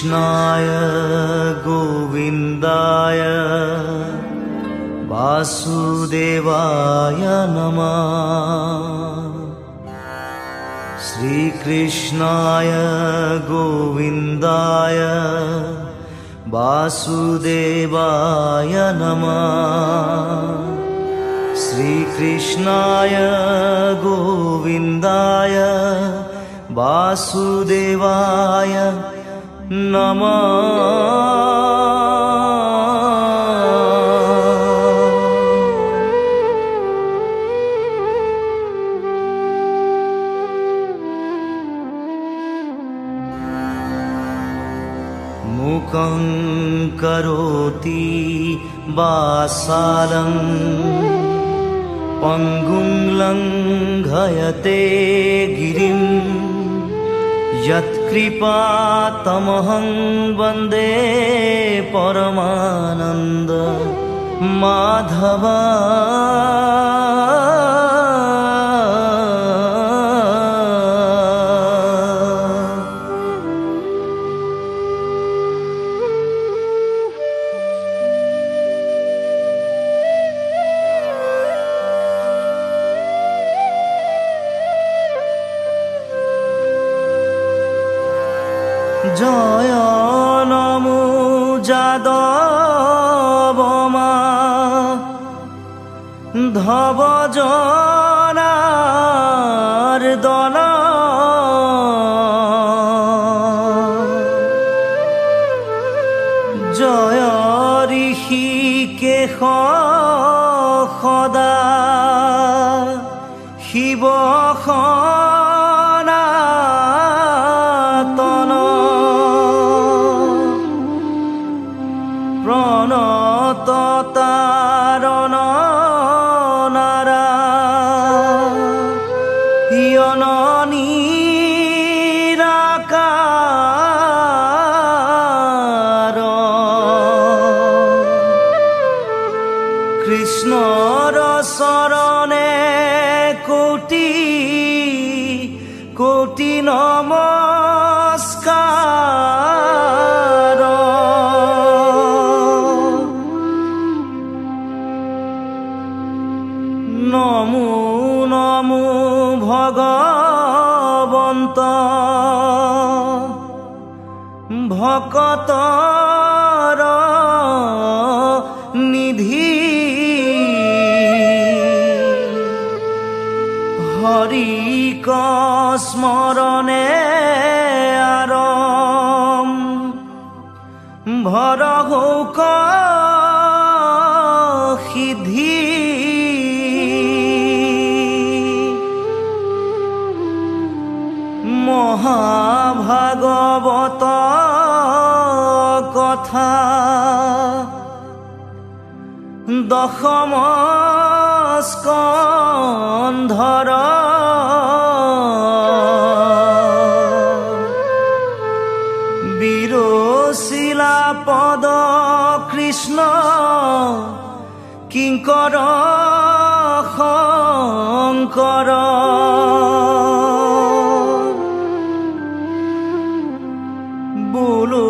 कृष्णाय गोविन्दाय वासुदेवाय नमः। श्रीकृष्णाय गोविन्दाय वासुदेवाय नमः। श्रीकृष्णाय गोविन्दाय वासुदेवाय नमः। मूकं करोति वाचालं पंगुं लंघयते गिरिं यत्कृपातमहं वन्दे परमानन्द माधवा। जय नमो जादवमा धव जनार्दन। जय ऋषिकेश सदा शिव सनातन। प्रणत तारण नारायण निराकार। कृष्णर शरणे कोटि कोटि नमस्कार। नमो नमो भगवन्त भक्तर निधि। हरि स्मरणे आरम्भर होक सिद्धि। महाभागवत कथा दशम स्कन्धर। बिरसिला पद कृष्ण किंकर शंकर। बोलो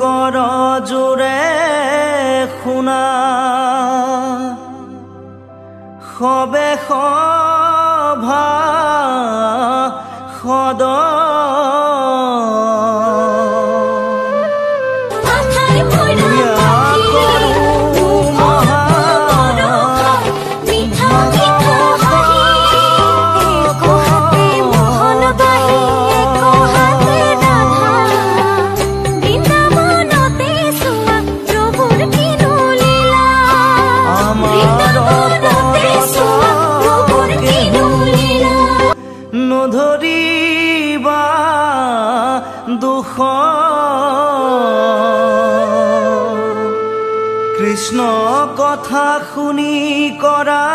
कर जोरे शुना सबे सभा सद। নধরিবা দুখ কৃষ্ণ কথা শুনি কৰা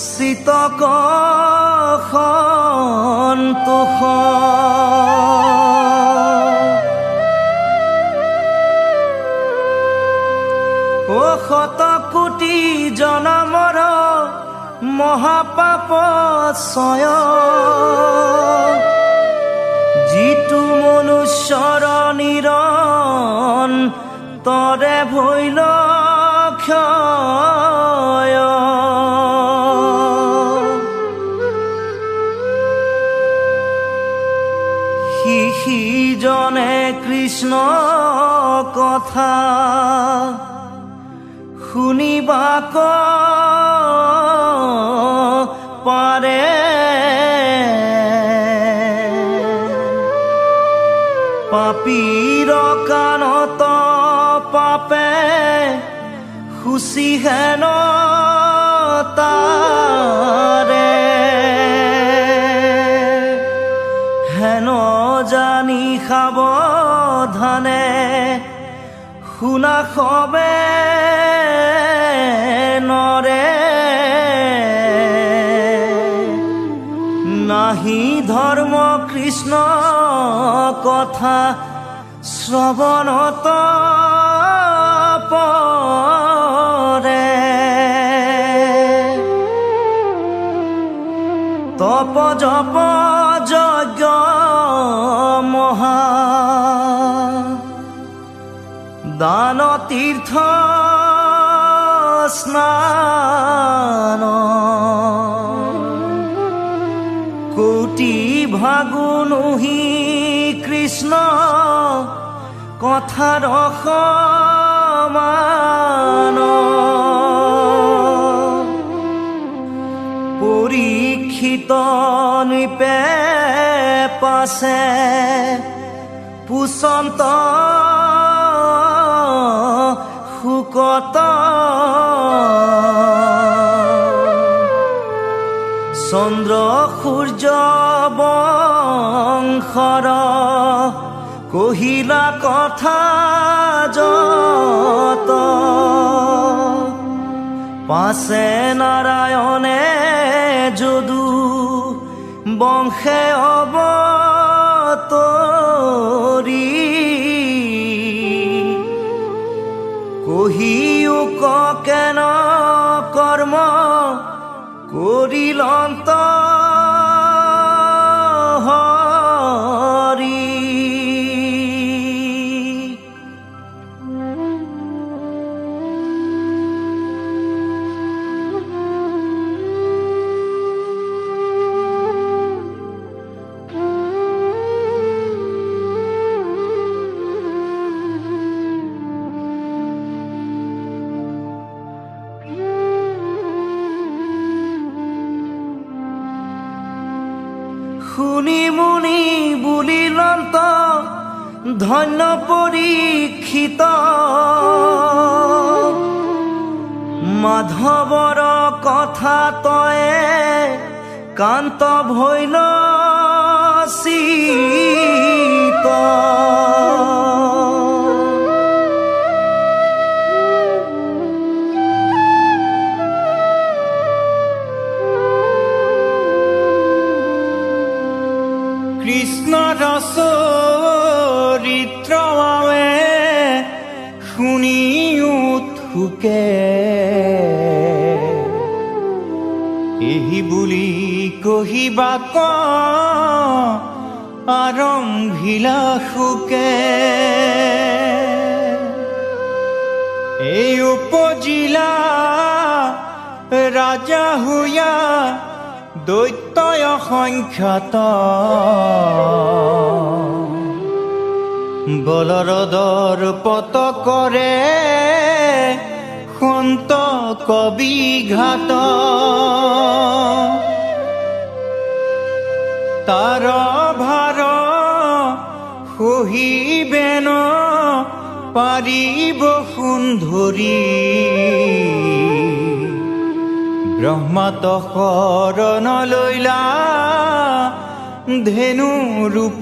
চিতক সন্তোষ। ও শত কোটি জনমৰ মহাপাপ ছয় ইটো মনুষ্যৰ নিৰণ তৰে ভৈল ক্ষয় সিজনে কৃষ্ণ কথা শুনিবাক পাৰে পাপীৰ কাণত পাপে খুচি হেন তাৰে হেন জানি সাৱধানে শুনা সবে নৰে নাহি ধৰ্ম কৃষ্ণ কথা শ্ৰৱণত পৰে তপ জপ যজ্ঞ মহা দান তীৰ্থ স্নান কোটি ভাগুনুহি কৃষ্ণ কথাৰ সমান পৰীক্ষিত নৃপে পাছে পুচন্ত শুকত চন্দ্ৰ সূৰ্য বংশৰ কহিলা কথা যত পাছে নাৰায়ণে যদু বংশে অৱতৰি কহিও কেন কৰ্ম কৰিলন্ত হৰি শুনি মুনি বুলিলন্ত ধন্য পৰীক্ষিত মাধৱৰ কথা তয়ে কান্ত ভৈল চিত কৃষ্ণৰ চৰিত্ৰ শুনি উৎসুকে এই বুলি কহিবাক আৰম্ভিলা সুকে এই উপজিলা ৰাজা হুয়া দৈত্যয় সংখ্যাত বলৰদৰ পত কৰে সন্ত কবি ঘাত তাৰ ভাৰ সহিবেন পাৰিব সুন্ধৰি ব্ৰহ্মাত শৰণ লৈলা ধেনু ৰূপ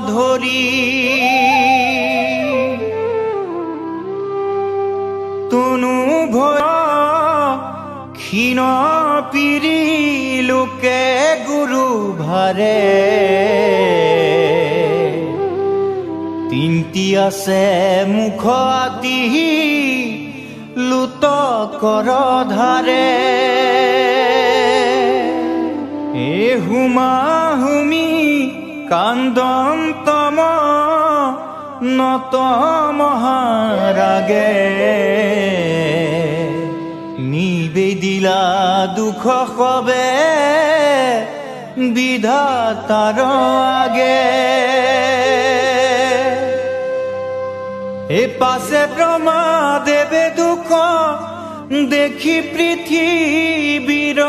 ধৰি তনু ভয় ক্ষীণ পিৰি লোকে গুৰু ভাৰে তিনটি আছে মুখ আতি লুত কৰ ধাৰে এ হুমা হুমি কান্দন্ত নত মহাৰাগে নিবেদিলা দুখ সবে বিধাতাৰ আগে এ পাছে ব্ৰহ্মা দেৱে দুখ দেখি পৃথিৱীৰ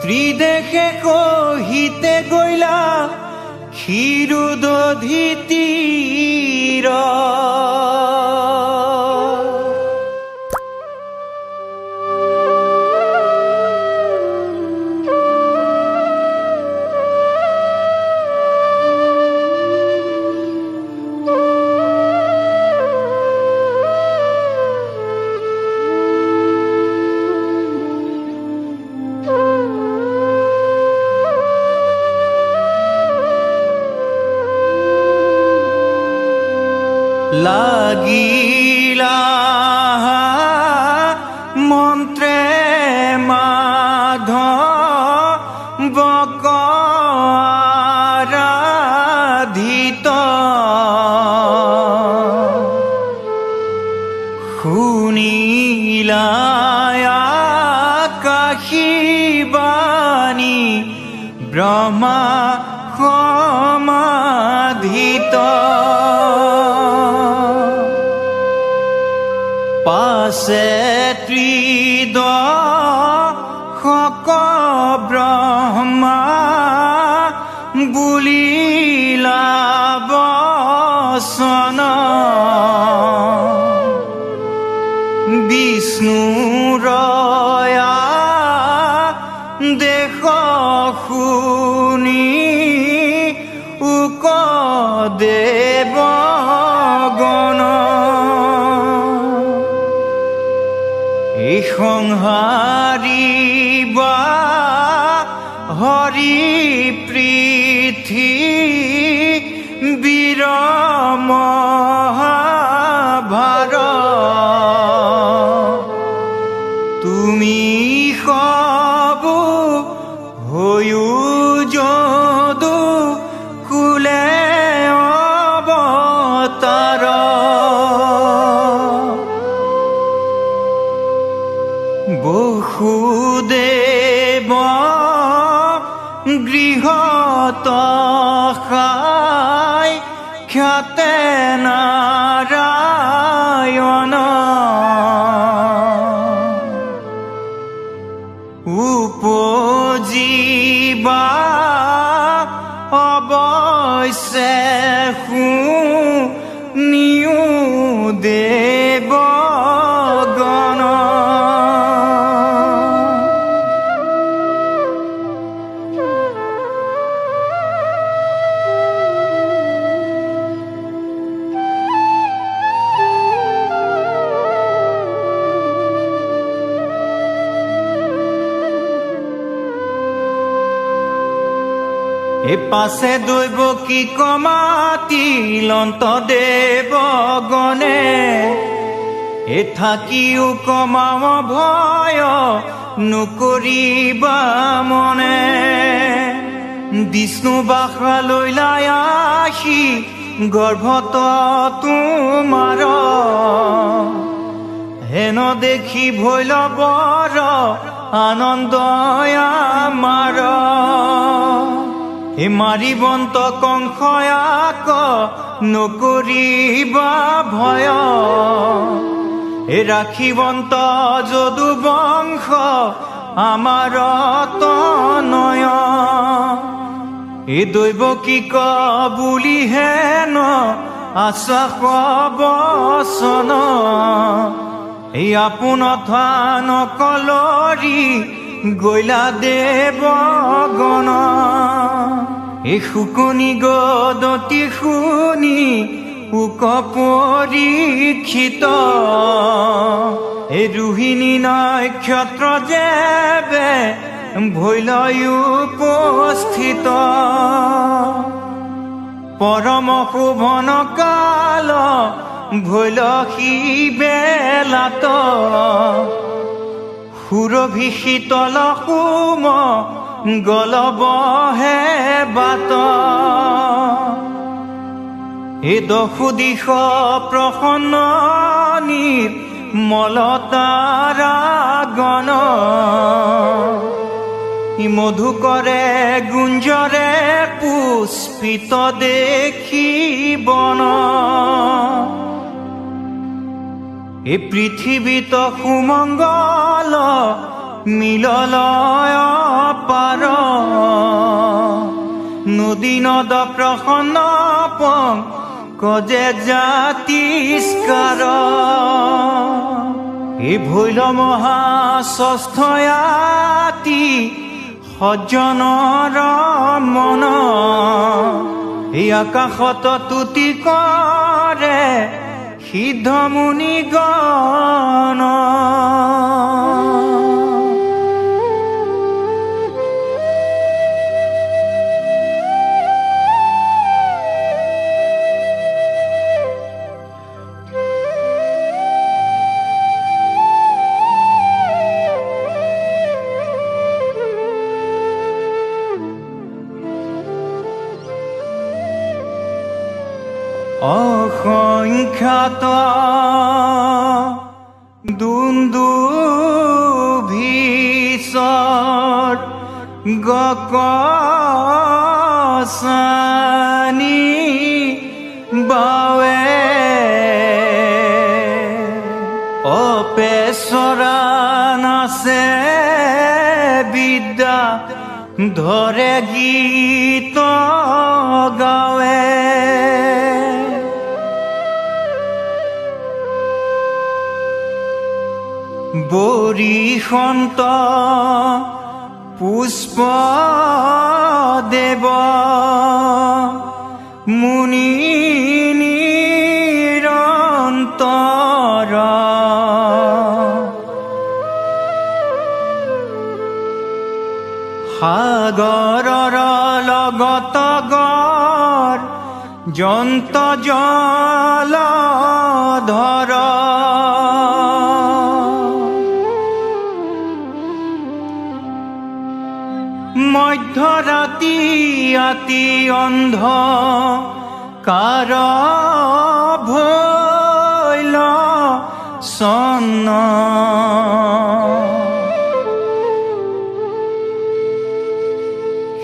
ত্ৰিদেশে কহিতে গইলা ক্ষীৰোদধি তীৰ লাগিলা মন্ত্ৰে মাধৱক আৰাধিত শুনিলা আকাশী বাণী ব্ৰহ্মা সমাধিত পাছে ত্ৰিদশক ব্ৰহ্মা বুলিলা বচন বিষ্ণুৰ দেশ শুনি উক দেৱগণ সংহাৰিবা হৰি পৃথিৱীৰ মহাভাৰত তুমি সবু হৈও যদু কুলে অৱতাৰ বসুদেৱ গৃহত খাই খ্যাতে নাৰায়ণ উপজিবা অৱশ্যে শুনিও দেৱগণ এ পাছে দৈৱকী কমাতি লন্ত দেৱগণে এ থাকিও কমাও ভয় নকৰিবা মনে বিষ্ণু বাসা লৈলাই আহি গৰ্ভত তোমাৰ হেন দেখি ভৈল বৰ আনন্দ আমাৰ এ মাৰিবন্ত কংসয়াক নকৰিবা ভয় এ ৰাখিবন্ত যদু বংশ আমাৰ তনয় এ দৈৱকীক বুলি হেন আশ্বাস বচন এই আপোন থান কলৰি গৈলা দেৱগণ এই শুকনি গদতি শুনি উক পৰীক্ষিত এই ৰোহিণী নক্ষত্ৰ যেবে ভৈল উপস্থিত পৰম শোভন কাল ভৈল সি বেলাত সুৰভি শীতল সোম গলবহে বাত এই দশু দিশ প্ৰসন্নীৰ মলতাৰা গণ মধুকৰে গুঞ্জৰে পুষ্পিত দেখি বন এই পৃথিৱীত সুমংগল মিললয় পাৰ নদী নদ প্ৰসন্ন পংকজে জাতিস্কাৰ এই ভৈল মহাষষ্ঠয়াতি সজ্জনৰ মন এই আকাশত তুতি কৰে সিদ্ধ মুনিগণ অসংখ্যাত দুন্দুভিচৰ গকচানি বাৱে অপেশ্বৰা নাচে বিদ্যা ধৰে গীত গাৱে বৰিসন্ত পুষ্প দেৱ মুনি নিৰন্তৰ সাগৰৰ লগত গৰ জন্ত জলধৰ মধ্যৰাতি আতি অন্ধ কাৰ ভৈল চন্ন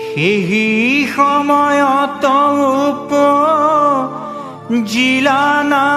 সেই সময়ত উপজিলা না